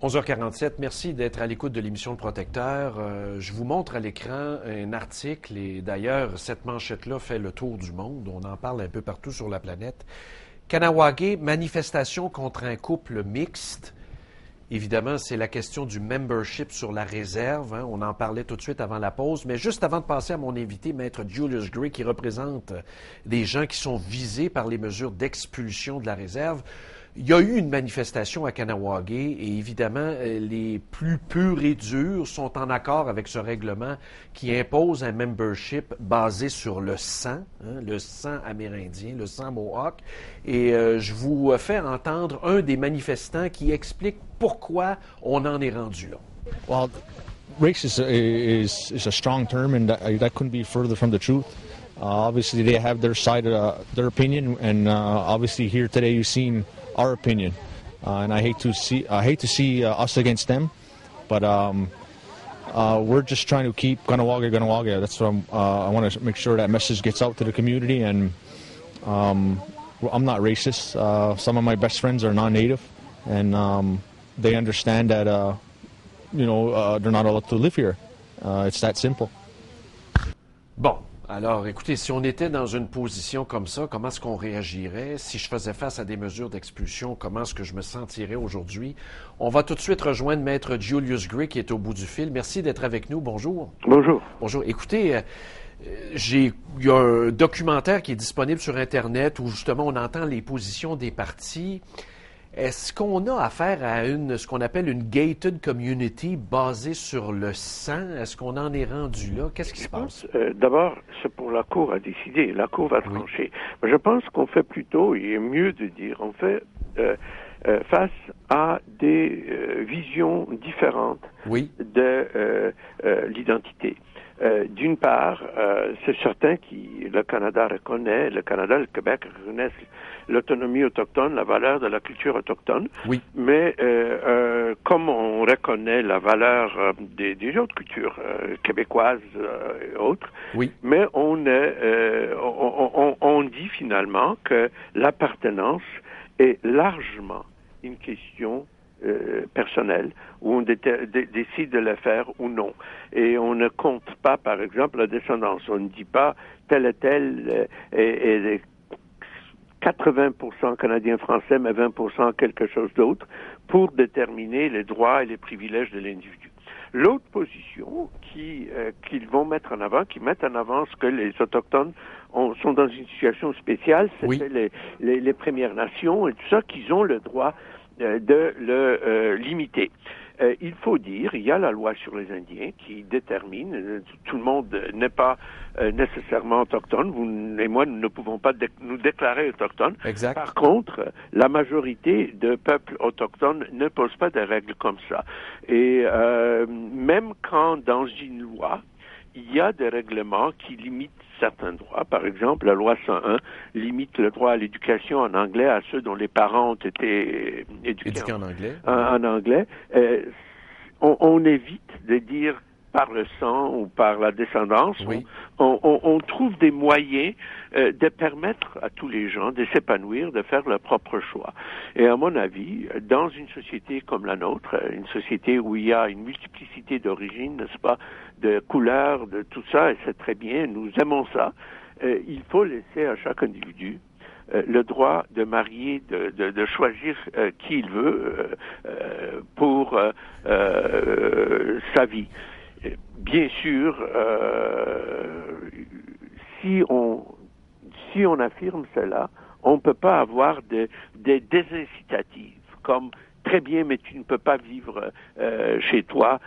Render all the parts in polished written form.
11h47, merci d'être à l'écoute de l'émission Le Protecteur. Je vous montre à l'écran un article et d'ailleurs, cette manchette-là fait le tour du monde. On en parle un peu partout sur la planète. Kahnawake, manifestation contre un couple mixte. Évidemment, c'est la question du membership sur la réserve. On en parlait tout de suite avant la pause. Mais juste avant de passer à mon invité, Maître Julius Gray, qui représente des gens qui sont visés par les mesures d'expulsion de la réserve, il y a eu une manifestation à Kahnawake et évidemment, les plus purs et durs sont en accord avec ce règlement qui impose un membership basé sur le sang amérindien, le sang Mohawk. Et je vous fais entendre un des manifestants qui explique pourquoi on en est rendu là. Well, race is a strong term, and that couldn't be further from the truth. Obviously, they have their side, their opinion, and obviously here today you've seen our opinion, and I hate to see us against them, but we're just trying to keep Kahnawake. That's what I want to make sure that message gets out to the community, and I'm not racist. Some of my best friends are non-native, and they understand that they're not allowed to live here. It's that simple. Bon. Alors, écoutez, si on était dans une position comme ça, comment est-ce qu'on réagirait? Si je faisais face à des mesures d'expulsion, comment est-ce que je me sentirais aujourd'hui? On va tout de suite rejoindre Maître Julius Gray qui est au bout du fil. Merci d'être avec nous. Bonjour. Bonjour. Bonjour. Écoutez, il y a un documentaire qui est disponible sur Internet où justement on entend les positions des partis. Est-ce qu'on a affaire à ce qu'on appelle une gated community basée sur le sang? Est-ce qu'on en est rendu là? Qu'est-ce qui se passe? D'abord, c'est pour la Cour à décider. La Cour va trancher. Mais je pense qu'on fait plutôt, il est mieux de dire, on fait face à des visions différentes de l'identité. D'une part, c'est certain que le Canada, le Québec reconnaissent l'autonomie autochtone, la valeur de la culture autochtone. Oui. Mais comme on reconnaît la valeur des autres cultures québécoises et autres, mais on dit finalement que l'appartenance est largement une question personnel, où on décide de le faire ou non. Et on ne compte pas, par exemple, la descendance. On ne dit pas tel et tel est 80% canadien-français, mais 20% quelque chose d'autre, pour déterminer les droits et les privilèges de l'individu. L'autre position qu'ils vont mettre en avant, qui mettent en avant ce que les Autochtones sont dans une situation spéciale, c'était les Premières Nations et tout ça, qu'ils ont le droit de le limiter. Il faut dire, il y a la loi sur les Indiens qui détermine, tout le monde n'est pas nécessairement autochtone, vous et moi nous ne pouvons pas nous déclarer autochtones. Exact. Par contre, la majorité de peuples autochtones ne posent pas de règles comme ça. Et même quand dans une loi, il y a des règlements qui limitent certains droits. Par exemple, la loi 101 limite le droit à l'éducation en anglais à ceux dont les parents ont été éduqués en anglais. En anglais. On évite de dire par le sang ou par la descendance. On trouve des moyens de permettre à tous les gens de s'épanouir, de faire leur propre choix. Et à mon avis, dans une société comme la nôtre, une société où il y a une multiplicité d'origines, n'est-ce pas, de couleurs, de tout ça, et c'est très bien, nous aimons ça, il faut laisser à chaque individu le droit de marier, de choisir qui il veut pour sa vie. Bien sûr, si on affirme cela, on ne peut pas avoir des désincitatives comme très bien, mais tu ne peux pas vivre chez toi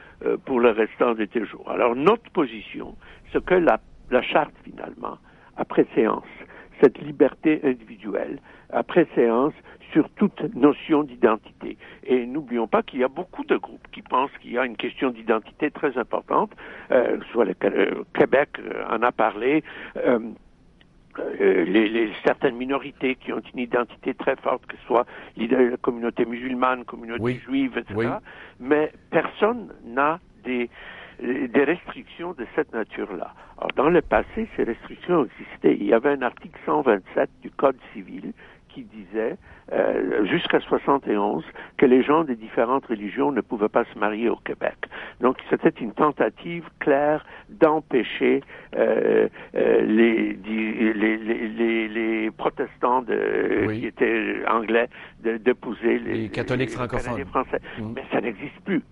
pour le restant de tes jours. Alors notre position, c'est que la charte finalement, après séance, cette liberté individuelle, après séance, sur toute notion d'identité. Et n'oublions pas qu'il y a beaucoup de groupes qui pensent qu'il y a une question d'identité très importante, soit le Québec en a parlé, certaines minorités qui ont une identité très forte, que ce soit la communauté musulmane, communauté juive, etc. Mais personne n'a des restrictions de cette nature-là. Alors, dans le passé, ces restrictions existaient. Il y avait un article 127 du Code civil qui disait, jusqu'à 71, que les gens des différentes religions ne pouvaient pas se marier au Québec. Donc, c'était une tentative claire d'empêcher les protestants qui étaient anglais d'épouser les catholiques francophones. Français. Mais ça n'existe plus.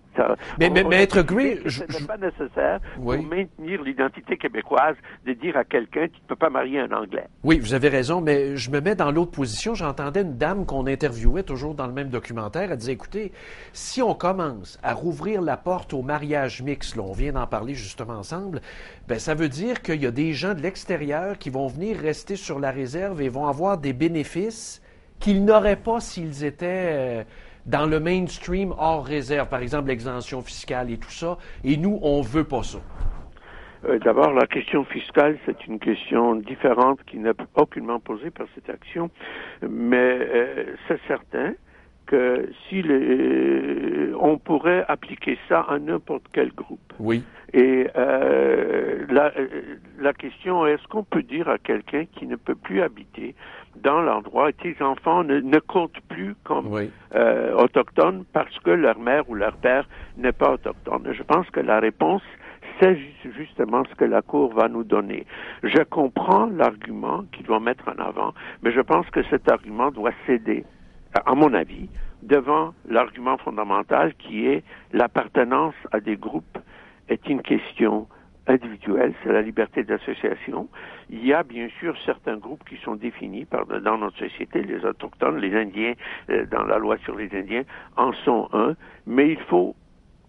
Mais Maître Gray, ce n'est pas nécessaire pour maintenir l'identité québécoise de dire à quelqu'un tu ne peux pas marier un Anglais. Oui, vous avez raison, mais je me mets dans l'autre position. J'entendais une dame qu'on interviewait toujours dans le même documentaire. Elle disait, écoutez, si on commence à rouvrir la porte au mariage mixte, là, on vient d'en parler justement ensemble, ben ça veut dire qu'il y a des gens de l'extérieur qui vont venir rester sur la réserve et vont avoir des bénéfices qu'ils n'auraient pas s'ils étaient dans le mainstream hors réserve, par exemple l'exemption fiscale et tout ça, et nous, on veut pas ça. D'abord, la question fiscale, c'est une question différente qui n'est aucunement posée par cette action, mais c'est certain que si on pourrait appliquer ça à n'importe quel groupe. Oui. Et la question est, est-ce qu'on peut dire à quelqu'un qui ne peut plus habiter dans l'endroit, et tes enfants ne comptent plus comme autochtones parce que leur mère ou leur père n'est pas autochtone? Je pense que la réponse, c'est justement ce que la Cour va nous donner. Je comprends l'argument qu'il doit mettre en avant, mais je pense que cet argument doit céder, à mon avis, devant l'argument fondamental qui est l'appartenance à des groupes est une question individuelle, c'est la liberté d'association. Il y a bien sûr certains groupes qui sont définis dans notre société, les Autochtones, les Indiens, dans la loi sur les Indiens, en sont un, mais il faut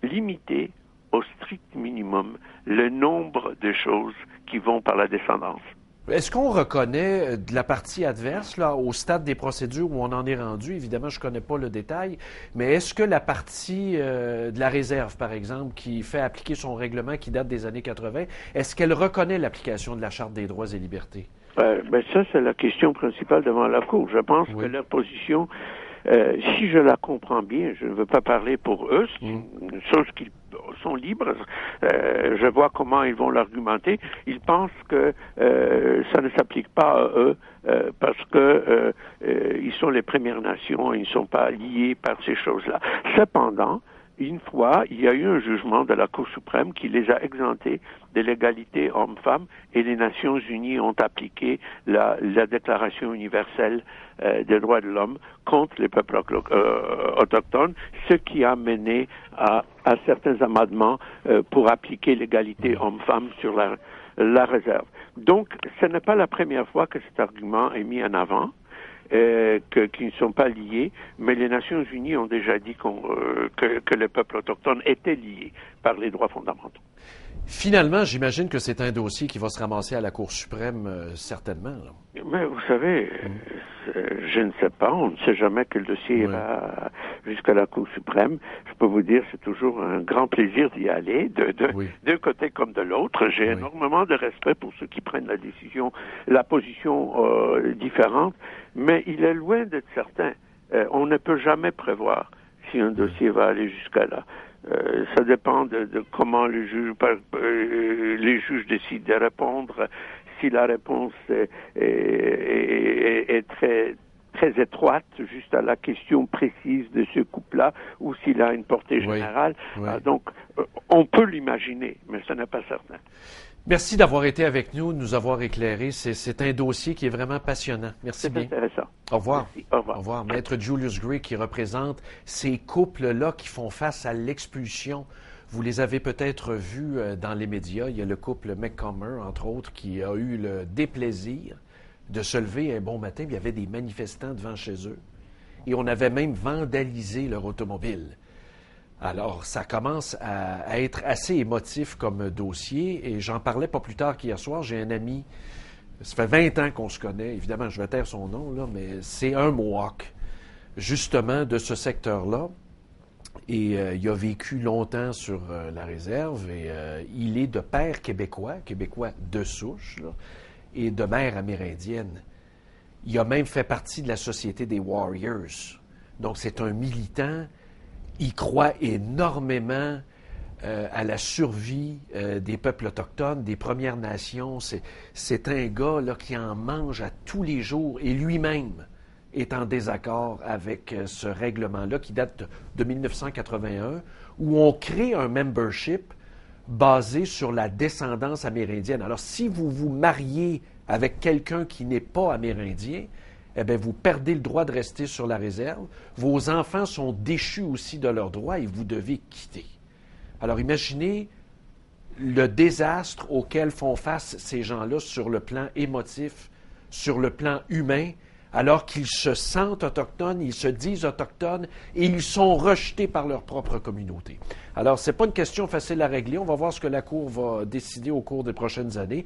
limiter au strict minimum le nombre de choses qui vont par la descendance. Est-ce qu'on reconnaît de la partie adverse, là, au stade des procédures où on en est rendu? Évidemment, je ne connais pas le détail, mais est-ce que la partie de la réserve, par exemple, qui fait appliquer son règlement qui date des années 80, est-ce qu'elle reconnaît l'application de la Charte des droits et libertés? Ça, c'est la question principale devant la Cour. Je pense que leur position, si je la comprends bien, je ne veux pas parler pour eux, c'est une chose qu'ils sont libres. Je vois comment ils vont l'argumenter. Ils pensent que ça ne s'applique pas à eux parce que ils sont les Premières Nations et ils ne sont pas liés par ces choses-là. Cependant, une fois, il y a eu un jugement de la Cour suprême qui les a exemptés de l'égalité homme-femme et les Nations unies ont appliqué la Déclaration universelle des droits de l'homme contre les peuples autochtones, ce qui a mené à certains amendements pour appliquer l'égalité homme-femme sur la réserve. Donc, ce n'est pas la première fois que cet argument est mis en avant. Qui ne sont pas liés, mais les Nations unies ont déjà dit que les peuples autochtones étaient liés par les droits fondamentaux. Finalement, j'imagine que c'est un dossier qui va se ramasser à la Cour suprême, certainement. Là. Mais vous savez, je ne sais pas, on ne sait jamais que le dossier ira jusqu'à la Cour suprême. Je peux vous dire, c'est toujours un grand plaisir d'y aller, d'un côté comme de l'autre. J'ai énormément de respect pour ceux qui prennent la position différente, mais il est loin d'être certain. On ne peut jamais prévoir si un dossier va aller jusqu'à là. Ça dépend de comment les juges décident de répondre. Si la réponse est très très étroite, juste à la question précise de ce couple-là, ou s'il a une portée générale. Donc, on peut l'imaginer, mais ce n'est pas certain. Merci d'avoir été avec nous, de nous avoir éclairés. C'est un dossier qui est vraiment passionnant. Merci bien. C'est intéressant. Au revoir. Merci. Au revoir. Au revoir. Maître Julius Gray qui représente ces couples-là qui font face à l'expulsion. Vous les avez peut-être vus dans les médias. Il y a le couple McComber, entre autres, qui a eu le déplaisir de se lever un bon matin. Il y avait des manifestants devant chez eux. Et on avait même vandalisé leur automobile. Alors, ça commence à être assez émotif comme dossier, et j'en parlais pas plus tard qu'hier soir. J'ai un ami, ça fait 20 ans qu'on se connaît, évidemment, je vais taire son nom, là, mais c'est un Mohawk, justement, de ce secteur-là, et il a vécu longtemps sur la réserve, et il est de père québécois de souche, là, et de mère amérindienne. Il a même fait partie de la Société des Warriors, donc c'est un militant. Il croit énormément à la survie des peuples autochtones, des Premières Nations. C'est un gars là, qui en mange à tous les jours. Et lui-même est en désaccord avec ce règlement-là qui date de 1981, où on crée un membership basé sur la descendance amérindienne. Alors, si vous vous mariez avec quelqu'un qui n'est pas amérindien, eh bien, vous perdez le droit de rester sur la réserve. Vos enfants sont déchus aussi de leurs droits et vous devez quitter. Alors, imaginez le désastre auquel font face ces gens-là sur le plan émotif, sur le plan humain, alors qu'ils se sentent autochtones, ils se disent autochtones et ils sont rejetés par leur propre communauté. Alors, ce n'est pas une question facile à régler. On va voir ce que la Cour va décider au cours des prochaines années.